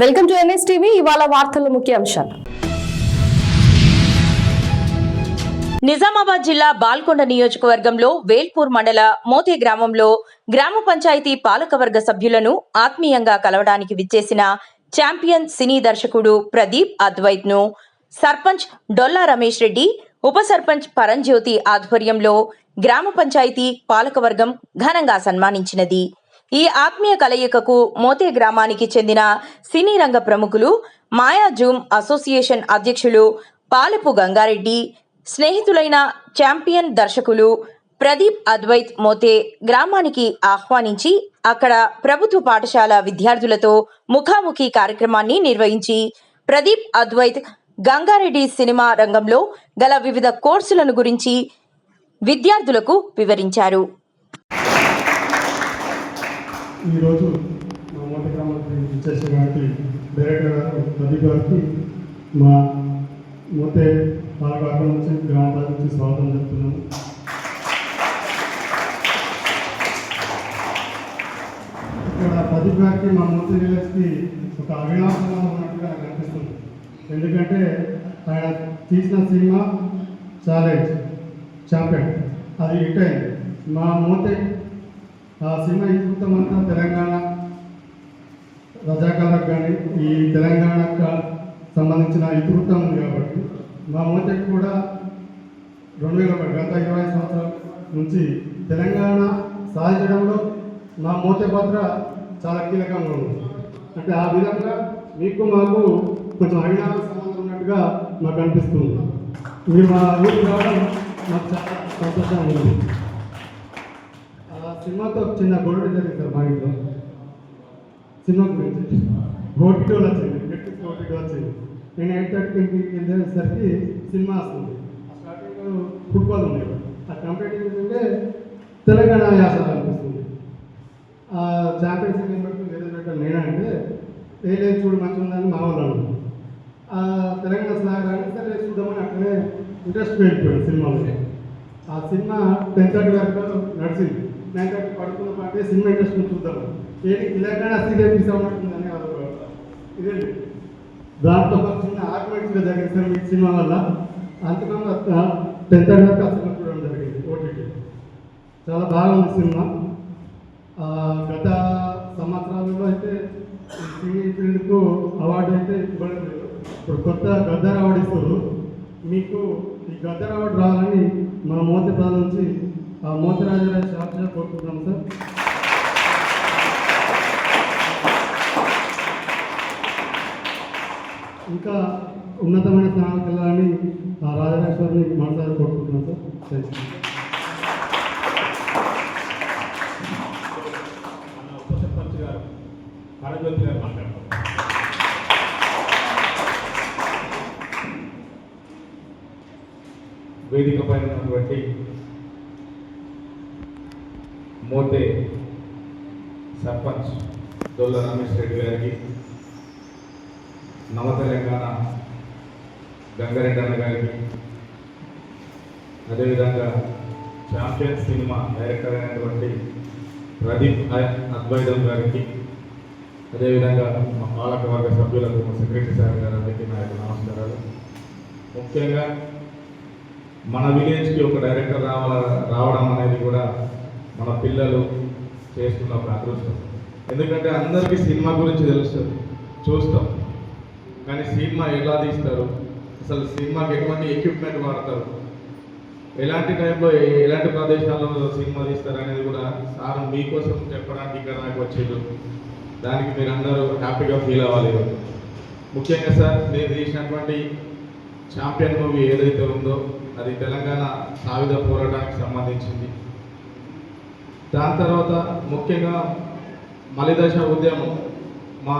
Welcome to NS TV. ఇవాళ వార్తల ముఖ్యాంశాలు. నిజామాబాద్ జిల్లా బాల్కొండ నియోజకవర్గంలో వేల్పూర్ మండల మోతే గ్రామంలో గ్రామ పంచాయతీ పాలకవర్గ సభ్యులను ఆత్మీయంగా కలవడానికి విచ్చేసిన ఛాంపియన్ సినీ దర్శకుడు ప్రదీప్ అద్వైత్ ను సర్పంచ్ డొల్లా రమేష్ రెడ్డి, ఉప సర్పంచ్ పరంజ్యోతి ఆధ్వర్యంలో గ్రామ పంచాయతీ పాలకవర్గం ఘనంగా సన్మానించినది. ఈ ఆత్మీయ కలయికకు మోతే గ్రామానికి చెందిన సినీ రంగ ప్రముఖులు, మాయా జూమ్ అసోసియేషన్ అధ్యక్షులు పాలపు గంగారెడ్డి, స్నేహితులైన ఛాంపియన్ దర్శకులు ప్రదీప్ అద్వైత్ మోతే గ్రామానికి ఆహ్వానించి అక్కడ ప్రభుత్వ పాఠశాల విద్యార్థులతో ముఖాముఖి కార్యక్రమాన్ని నిర్వహించి ప్రదీప్ అద్వైత్ గంగారెడ్డి సినిమా రంగంలో గల వివిధ కోర్సులను గురించి విద్యార్థులకు వివరించారు. ఈరోజు మా మోతే గ్రామానికి ఇచ్చేసినటువంటి డైరెక్టర్ గారు ప్రదీప్ గారికి మా మోతే పాలకవర్గం నుంచి గ్రామ ప్రజల నుంచి స్వాగతం చెప్తున్నాము. ఇక్కడ ప్రదీప్ గారికి మా మోతే విలేజ్కి ఒక అవినాశంగా ఉన్నట్టుగా నాకు అనిపిస్తుంది. ఎందుకంటే ఆయన తీసిన సినిమా ఛాలెంజ్ ఛాంపియన్ అది హిట్ అయింది. మా మోతే ఆ సినిమా ఇతివృత్తం అంతా తెలంగాణ రజాకాలకు కానీ ఈ తెలంగాణకు సంబంధించిన ఇతివృత్తం ఉంది కాబట్టి మా మోతకి కూడా 2001 గత 20 సంవత్సరాల నుంచి తెలంగాణ సాధించడంలో మా మోతే పాత్ర చాలా కీలకంగా ఉంది. అంటే ఆ విధంగా మీకు మాకు కొంచెం అవినాశ సంబంధం ఉన్నట్టుగా మాకు అనిపిస్తుంది. మీరు మా ఊరికి రావడం మాకు చాలా సంతోషంగా ఉంది. సినిమాతో చిన్న గొడవ జరిగింది సార్ మా ఇంట్లో. సినిమా గురించి ఓటీటీలో వచ్చింది, నెట్ఫ్లిక్స్ ఓటీటీ వచ్చింది. నేను 8:30కి వెళ్ళేసరికి సినిమా వస్తుంది. ఆ స్టార్టింగ్ ఫుట్బాల్ ఉంది, ఆ కంపెనీ ఉంటే తెలంగాణ యాస అనిపిస్తుంది. ఆ ఛాంపియన్స్ ఏం పెట్టుకుని ఏదో పెట్టాను నేనంటే లేదు చూడు మంచిగా ఉందని మా వాళ్ళు అన్నారు. ఆ తెలంగాణ సాగాన్ని సరే చూద్దామని అక్కడే ఇంట్రెస్ట్ వెళ్ళిపోయాడు సినిమాలో. ఆ సినిమా 10:30 వరకు నడిచింది. 9:30 పడుకున్న పాటే సినిమా ఇంట్రెస్ట్ చూద్దాము ఏంటి తెలంగాణ స్థితి తీసామనుకుందని ఇదే దాంట్లో ఒక చిన్న ఆర్గ్యుమెంట్స్గా జరిగింది సార్ మీ సినిమా వల్ల. అంతకన్నా 10:30 వరకు ఆ సినిమా చూడడం జరిగింది ఓటీటీ. చాలా బాగుంది సినిమా. గత సంవత్సరాలలో అయితే సినీ ఫీల్డ్కు అవార్డు అయితే ఇవ్వడం లేదు. ఇప్పుడు కొత్త గద్దర్ అవార్డు ఇస్తారు. మీకు ఈ గద్దర్ అవార్డు రావాలని మన మోతే ప్రజల నుంచి ఆ మోతరాజరాజ శాస్త్రి కోరుకుంటున్నాం సార్. ఇంకా ఉన్నతమైన స్థానాలకు వెళ్ళాలని ఆ రాజరాజేశ్వరిని మనసారి కోరుకుంటున్నాం సార్. ఉప సర్పంచ్ గారు పరంజ్యోతి గారు మాట్లాడతారు. వేదిక పైన ఉన్నటువంటి మోతే సర్పంచ్ డొల్లా రమేష్ రెడ్డి గారికి, నవ తెలంగాణ గంగారెడ్డి అన్న గారికి, అదేవిధంగా ఛాంపియన్ సినిమా డైరెక్టర్ అయినటువంటి ప్రదీప్ అద్వైతం గారికి, అదేవిధంగా మా పాలకవర్గ సభ్యులకు, మా సెక్రటరీ సార్ గారు అందరికీ నా యొక్క నమస్కారాలు. ముఖ్యంగా మన విలేజ్కి ఒక డైరెక్టర్ రావడం అనేది కూడా మన పిల్లలు చేస్తున్న ఒక అదృష్టం. ఎందుకంటే అందరికీ సినిమా గురించి తెలుస్తుంది, చూస్తాం, కానీ సినిమా ఎలా తీస్తారు, అసలు సినిమాకి ఎటువంటి ఎక్విప్మెంట్ వాడతారు, ఎలాంటి టైంలో ఎలాంటి ప్రదేశాల్లో సినిమా తీస్తారు అనేది కూడా సార్ మీకోసం చెప్పడానికి ఇక్కడ నాకు వచ్చేది. దానికి మీరు అందరూ హ్యాపీగా ఫీల్ అవ్వాలి. ముఖ్యంగా సార్ మీరు తీసినటువంటి ఛాంపియన్ మూవీ ఏదైతే ఉందో అది తెలంగాణ సాయుధ పోరాటానికి సంబంధించింది. దాని తర్వాత ముఖ్యంగా మలిదశ ఉద్యమం మా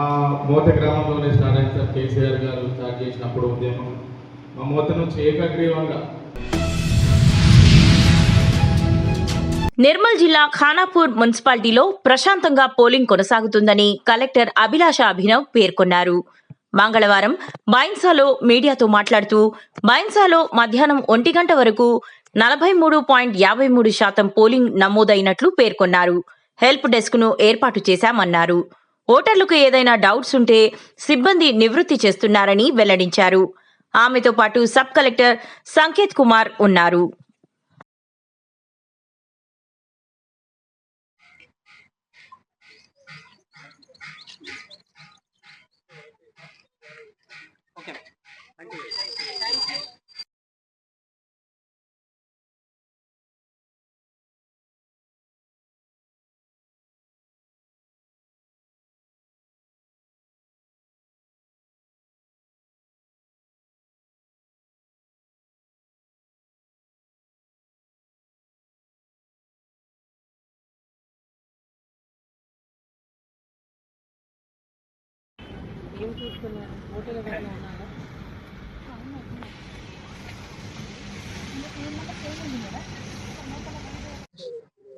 మోతే గ్రామంలోనే స్టార్ట్ అయింది సార్. కేసీఆర్ గారు స్టార్ట్ చేసినప్పుడు ఉద్యమం మా మోతే నుంచి ఏకగ్రీవంగా. నిర్మల్ జిల్లా ఖానాపూర్ మున్సిపాలిటీలో ప్రశాంతంగా పోలింగ్ కొనసాగుతుందని కలెక్టర్ అభిలాష అభినవ్ పేర్కొన్నారు. మంగళవారం బైన్సాలో మీడియాతో మాట్లాడుతూ బైన్సాలో మధ్యాహ్నం 1 గంట వరకు 43.53% పోలింగ్ నమోదైనట్లు పేర్కొన్నారు. హెల్ప్ డెస్క్ ను ఏర్పాటు చేశామన్నారు. ఓటర్లకు ఏదైనా డౌట్స్ ఉంటే సిబ్బంది నివృత్తి చేస్తున్నారని వెల్లడించారు. ఆమెతో పాటు సబ్ కలెక్టర్ సంకేత్ కుమార్ ఉన్నారు.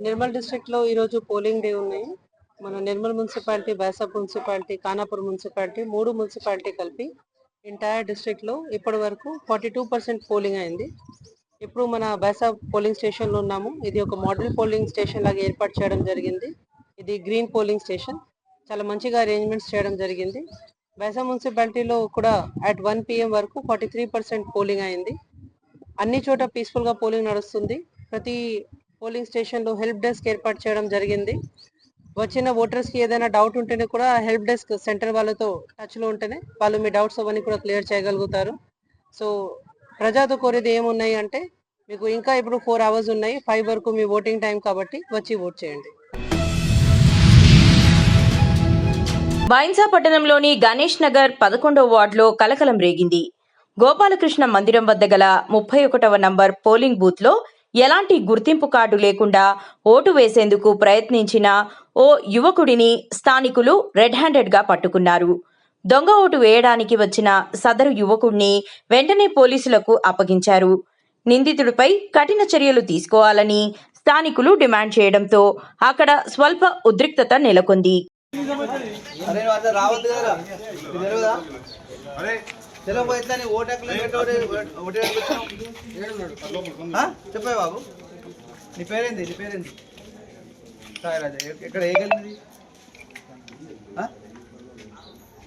నిర్మల్ డిస్ట్రిక్ట్ లో ఈరోజు పోలింగ్ డే ఉన్నాయి. మన నిర్మల్ మున్సిపాలిటీ, బైసాప్ మున్సిపాలిటీ, ఖానాపూర్ మున్సిపాలిటీ, 3 మున్సిపాలిటీ కలిపి ఎంటైర్ డిస్ట్రిక్ట్ లో ఇప్పటి వరకు 42% పోలింగ్ అయింది. ఇప్పుడు మన బైసాప్ పోలింగ్ స్టేషన్ లో ఉన్నాము. ఇది ఒక మోడల్ పోలింగ్ స్టేషన్ లాగా ఏర్పాటు చేయడం జరిగింది. ఇది గ్రీన్ పోలింగ్ స్టేషన్. చాలా మంచిగా అరేంజ్మెంట్స్ చేయడం జరిగింది. బైసాప్ మున్సిపాలిటీలో కూడా అట్ 1 PM వరకు 43% పోలింగ్ అయింది. అన్ని చోట పీస్ఫుల్ గా పోలింగ్ నడుస్తుంది. ప్రతి పోలింగ్ స్టేషన్ లో హెల్ప్ డెస్క్ ఏర్పాటు చేయడం జరిగింది. వచ్చిన ఓటర్స్ కి ఏదైనా డౌట్ ఉంటేనే కూడా హెల్ప్ డెస్క్ సెంటర్ వాళ్ళతో టచ్ లో ఉంటేనే వాళ్ళు మీ డౌట్స్ అవన్నీ కూడా క్లియర్ చేయగలుగుతారు. సో ప్రజాతో కోరేది ఏమున్నాయి అంటే, మీకు ఇంకా ఇప్పుడు 4 hours ఉన్నాయి, 5 వరకు మీ ఓటింగ్ టైం కాబట్టి వచ్చి ఓట్ చేయండి. బైన్సా పట్టణంలోని గణేష్ నగర్ 11వ వార్డులో కలకలం రేగింది. గోపాలకృష్ణ మందిరం వద్ద గల 31వ నంబర్ పోలింగ్ బూత్ లో ఎలాంటి గుర్తింపు కార్డు లేకుండా ఓటు వేసేందుకు ప్రయత్నించిన ఓ యువకుడిని స్థానికులు రెడ్ హ్యాండెడ్ గా పట్టుకున్నారు. దొంగ ఓటు వేయడానికి వచ్చిన సదరు యువకుడిని వెంటనే పోలీసులకు అప్పగించారు. నిందితుడిపై కఠిన చర్యలు తీసుకోవాలని స్థానికులు డిమాండ్ చేయడంతో అక్కడ స్వల్ప ఉద్రిక్తత నెలకొంది. చెప్పే బాబు, నీ పేరేంది? సాయి రాజా. ఎక్కడ ఏ గల్లి?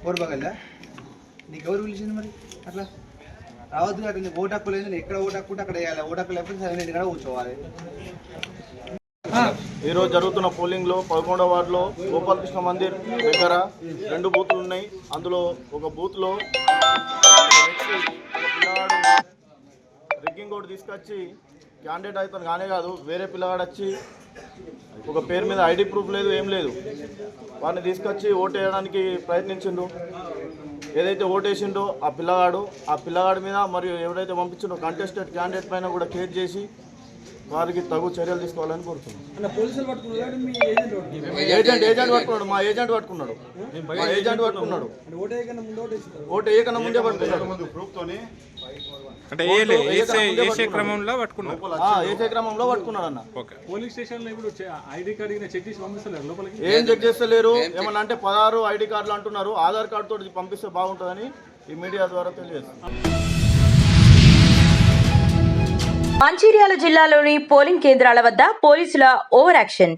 ఓర్బగల్లా? నీకు ఎవరు పిలిచింది మరి? అట్లా రావద్దు కదా. నీకు ఓటు హక్కు లేదు. ఎక్కడ ఓటు హక్కు ఉంటే అక్కడ వేయాలి. ఓటు హక్కు లేకపోతే 7 కూడా కూర్చోవాలి. ఈరోజు జరుగుతున్న పోలింగ్లో 11వ వార్డులో గోపాలకృష్ణ మందిర్ దగ్గర 2 బూతులు ఉన్నాయి. అందులో ఒక బూత్లో పిల్లగాడు రిగ్గింగ్ ఓటు తీసుకొచ్చి క్యాండిడేట్ అవుతాను కానే కాదు, వేరే పిల్లగాడు వచ్చి ఒక పేరు మీద ఐడి ప్రూఫ్ లేదు, ఏం లేదు, వాడిని తీసుకొచ్చి ఓటు వేయడానికి ప్రయత్నించిండు. ఏదైతే ఓటు వేసిండో ఆ పిల్లగాడి మీద మరియు ఎవరైతే పంపించిండో కంటెస్టెడ్ క్యాండిడేట్ పైన కూడా కేసు చేసి వారికి తగు చర్యలు తీసుకోవాలని కోరుతున్నాం. ఏజెంట్ పట్టుకున్నాడు. మా ఏజెంట్ పట్టుకున్నాడు. ఓటు వేయకన్నా ముందే పట్టుకున్నాడు. ఏసే క్రమంలో పట్టుకున్నాడు అన్న. పోలీస్ స్టేషన్ లో ఇప్పుడు ఐడి కార్డు చెక్ చేసి పంపిస్తలేరు లోపలికి. ఏం చెక్ చేస్తలేరు. ఏమన్నా అంటే 16 ఐడి కార్డులు అంటున్నారు. ఆధార్ కార్డు తోటి పంపిస్తే బాగుంటుందని ఈ మీడియా ద్వారా తెలియజేస్తున్నాం. మంచిర్యాల జిల్లాలోని పోలింగ్ కేంద్రాల వద్ద పోలీసుల ఓవర్ యాక్షన్.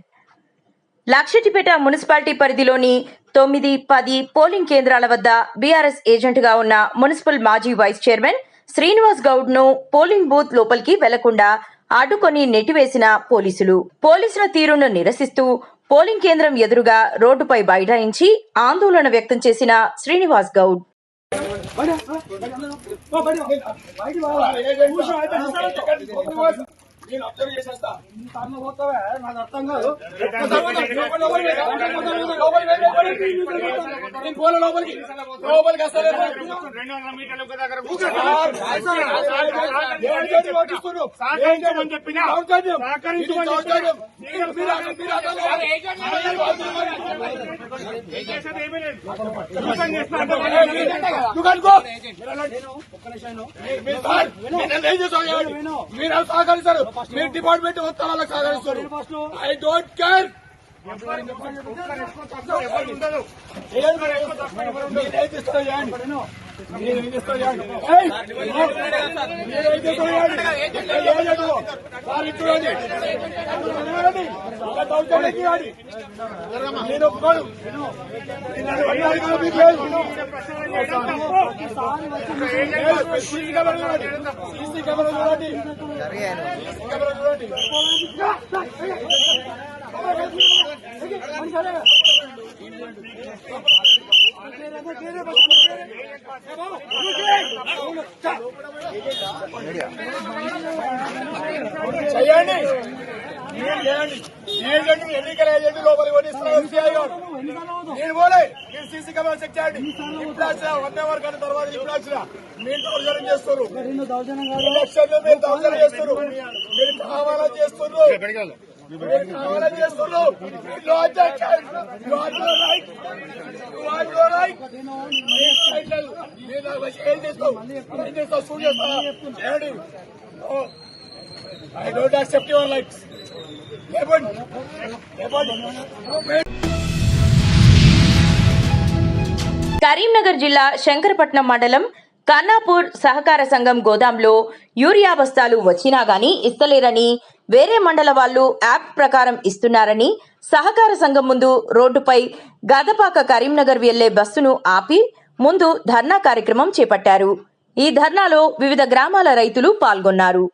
లక్షటిపేట మున్సిపాలిటీ పరిధిలోని 9, 10 పోలింగ్ కేంద్రాల వద్ద బీఆర్ఎస్ ఏజెంట్గా ఉన్న మున్సిపల్ మాజీ వైస్ చైర్మన్ శ్రీనివాస్ గౌడ్ ను పోలింగ్ బూత్ లోపలికి వెళ్లకుండా అడ్డుకొని నెట్టివేసిన పోలీసుల తీరును నిరసిస్తూ పోలింగ్ కేంద్రం ఎదురుగా రోడ్డుపై బైఠాయించి ఆందోళన వ్యక్తం చేసిన శ్రీనివాస్ గౌడ్ మీరు డిపార్ట్మెంట్ మొత్తం వాళ్ళకి సహకరిస్తారు. I don't care. ఏం చేస్తా చేయండి ఏజెంట్ ఎన్నికల ఏజెంట్ లోపలికి కొనిస్తున్నాడు సిఐ గారు. నేను పోలే, మీరు సీసీ కెమెరా చెక్ చేయండి. ఇప్పుడు వచ్చిన 1 అవర్ కంటే తర్వాత ఇప్పుడు వచ్చిన మీ ఇంట్లో దౌర్జన్యం చేస్తున్నారు. ఎలక్షన్లు మీరు దౌర్జన్యం చేస్తున్నారు. మీరు కావాలని చేస్తున్నారు. కావాలని చేస్తున్నారు. ఏం చేస్తావు షూట్ చేస్తా చేయండి. I don't accept your likes. Karimnagar జిల్లా శంకరపట్నం మండలం కన్నాపూర్ సహకార సంఘం గోదాంలో యూరియా బస్తాలు వచ్చినా గానీ ఇస్తలేరని, వేరే మండల వాళ్ళు యాప్ ప్రకారం ఇస్తున్నారని సహకార సంఘం ముందు రోడ్డుపై గదపాక కరీంనగర్ వెళ్లే బస్సును ఆపి ముందు ధర్నా కార్యక్రమం చేపట్టారు. ఈ ధర్నాలో వివిధ గ్రామాల రైతులు పాల్గొన్నారు.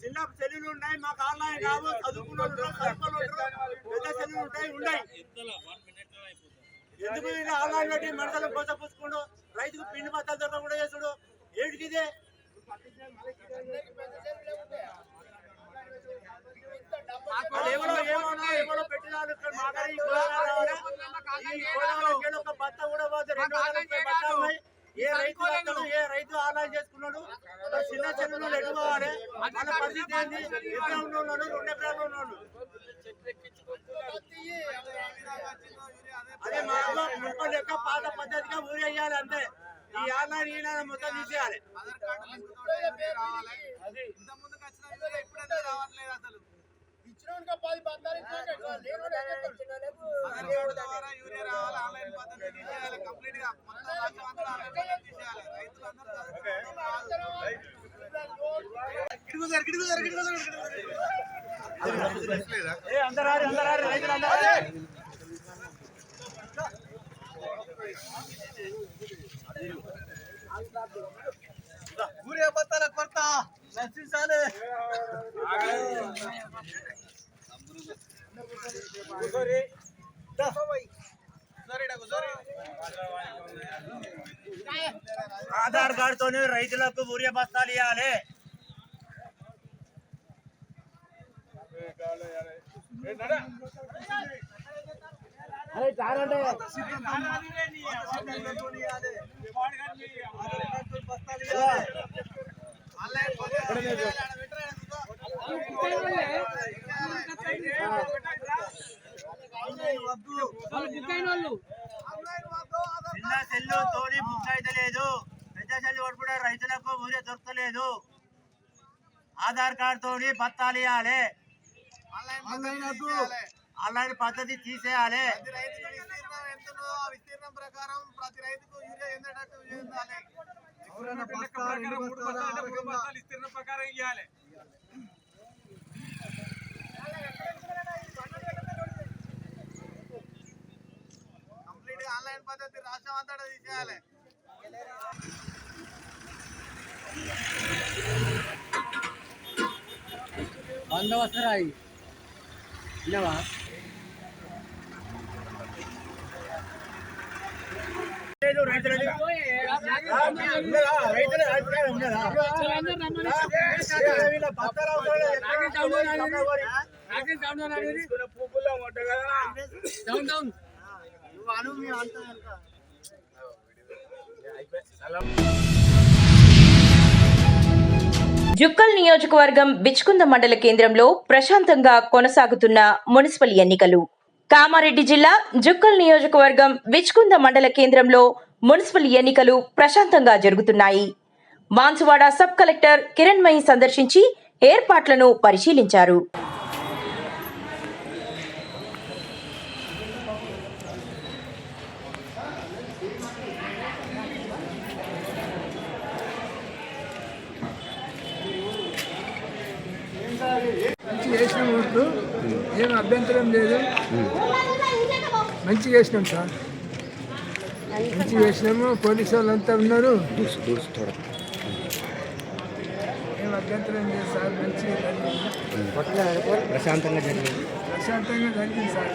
చిన్న సెల్లులు ఉన్నాయి, మాకు ఆన్లైన్ కావు, చదువుకున్నాడు పెద్ద సెల్లులు ఉన్నాయి. ఎందుకు ఆన్లైన్ పెట్టి మడతలు కోసపుచ్చుకోడు, రైతుకు పిండి బత్తాలు దొరక కూడా చేసుడు ఏడికి ఇదే. ఎవరో పెట్టినారు ఒక బత్త కూడా పోతే 230 బత్తాలు ఉన్నాయి. ఏ రైతు ఆన్లైన్ చేసుకున్నాడు, చిన్న చెల్లు ఎటు పోవాలి, మన పరిస్థితి ఏంది? ఎక్కడ ఉన్నాడు, 2 ఎకరాలు ఉన్నాడు. అదే మా మున్పల్ లెక్క పాత పద్ధతిగా ఊరి వేయాలి అంతే. ఈ ఆన్లైన్ ఈ మొత్తం తీసేయాలి. ఊరే బత్తాల కొరత నశించాలి. ఆధార్ కార్డుతోనే రైతులకు యూరియా బస్తాలు ఇవ్వాలి. చిన్న సెల్లు తోని బుక్ అయితే లేదు, పెద్ద సెల్లు కూడా రైతులకు ఊరే దొరకలేదు. ఆధార్ కార్డు తోని బత్తాలు ఇవ్వాలి. ఆన్లైన్ పద్ధతి తీసేయాలి. విస్తీర్ణం ప్రకారం ప్రతి రైతుకు యూరియా ఎందేటట్టు చేయాలి. విస్తీర్ణం ప్రకారం ఇవ్వాలి. కంప్లీట్ ఆన్లైన్ పద్ధతి రాష్ట్రం అంతటా తీసేయాలి. వస్తాయి జుక్కల్ నియోజకవర్గం బిచ్కుంద మండల కేంద్రంలో ప్రశాంతంగా కొనసాగుతున్న మున్సిపల్ ఎన్నికలు. కామారెడ్డి జిల్లా జుక్కల్ నియోజకవర్గం విచ్కుంద మండల కేంద్రంలో మున్సిపల్ ఎన్నికలు ప్రశాంతంగా జరుగుతున్నాయి. మాన్సువాడ సబ్ కలెక్టర్ కిరణ్మయి సందర్శించి ఏర్పాట్లను పరిశీలించారు. ఏం అభ్యంతరం లేదు, మంచిగా చేసినాం సార్, మంచిగా చేసినాము. పోలీసు వాళ్ళంతా ఉన్నారు, ఏం అభ్యంతరం లేదు సార్, మంచిగా ప్రశాంతంగా జరిగింది సార్.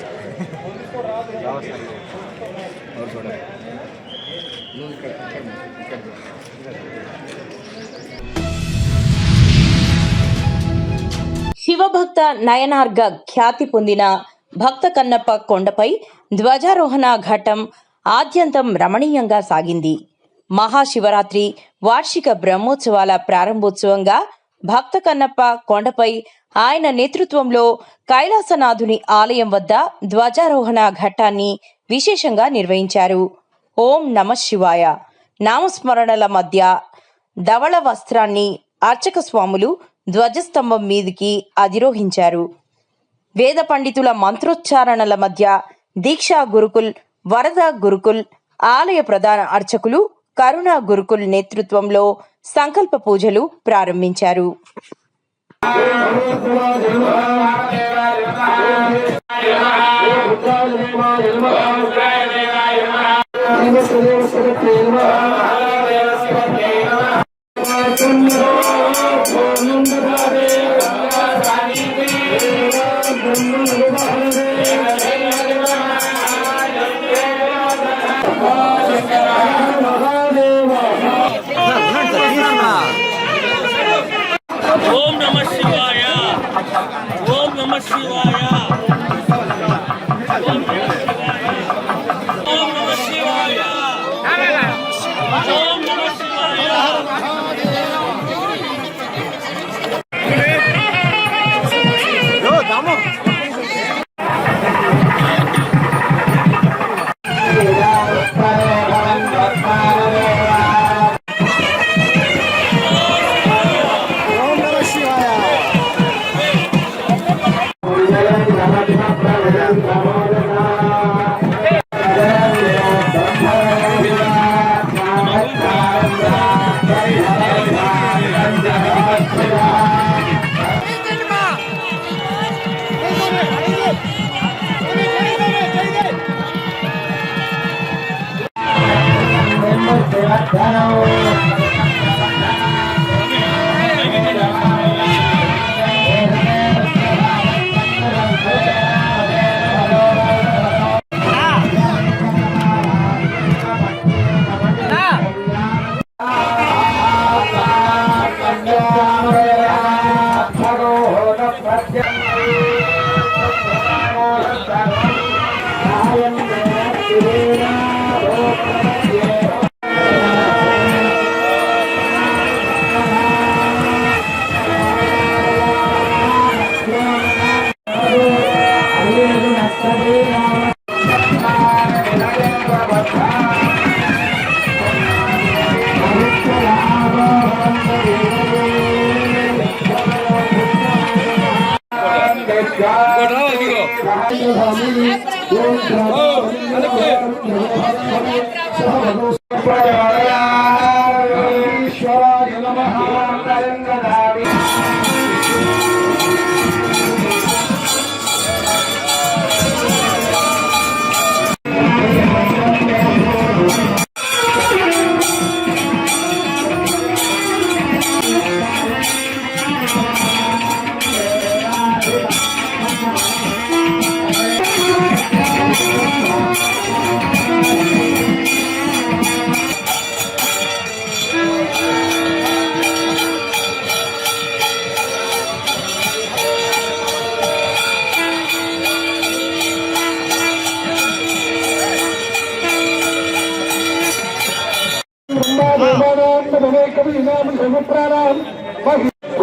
శివభక్త నయనార్గ ఖ్యాతి పొందిన భక్త కన్నప్ప కొండపై ధ్వజారోహణ ఘట్టం ఆద్యంతం రమణీయంగా సాగింది. మహాశివరాత్రి వార్షిక బ్రహ్మోత్సవాల ప్రారంభోత్సవంగా భక్త కన్నప్ప కొండపై ఆయన నేతృత్వంలో కైలాసనాథుని ఆలయం వద్ద ధ్వజారోహణ ఘట్టాన్ని విశేషంగా నిర్వహించారు. ఓం నమః శివాయ నామస్మరణల మధ్య ధవళ వస్త్రాన్ని అర్చక స్వాములు ధ్వజస్తంభం మీదికి అధిరోహించారు. వేద పండితుల మంత్రోచ్చారణల మధ్య దీక్షా గురుకుల్, వరద గురుకుల్, ఆలయ ప్రధాన అర్చకులు కరుణ గురుకుల్ నేతృత్వంలో సంకల్ప పూజలు ప్రారంభించారు. ఓం నమః శివాయ, ఓం నమః శివాయ, ఓం నమః శివాయ, ఓం నమః శివాయ, ఓం నమః శివాయ.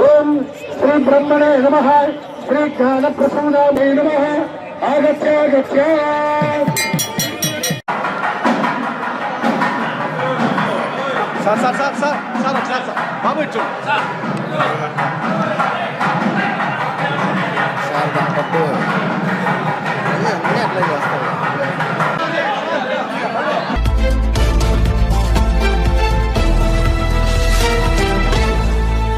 ఓం శ్రీ బ్రహ్మణే నమః, శ్రీ జ్ఞాన ప్రసూనాయ నమః, సార్ బాబు ఇచ్చు